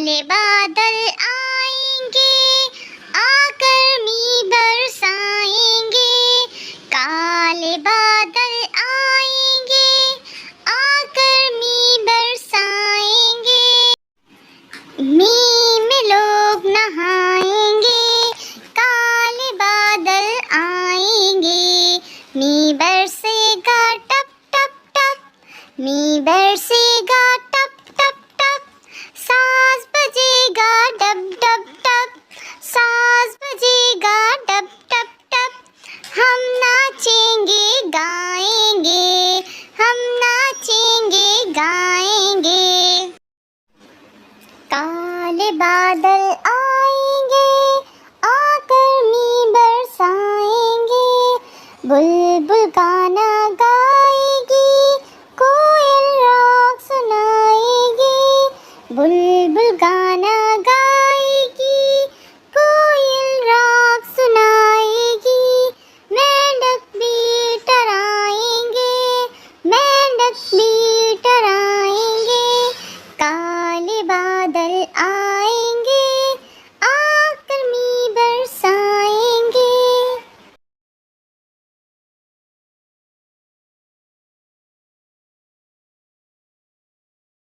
काले बादल आएंगे, आकर मी बरसाएंगे। काले बादल आएंगे, आकर मी बरसाएंगे। मी में लोग नहाएंगे, काले बादल आएंगे। मी बरसेगा टप टप टप, मी बरसेगा टप टप टप। साज बजेगा डब डब डब, साज बजेगा डब डब डब। हम नाचेंगे गाएंगे, हम नाचेंगे गाएंगे। काले बादल आएंगे, आकर मी बरसाएंगे। बुलबुल गाना गाएगी, कोयल राग सुनाएगी। बुलबुल गाना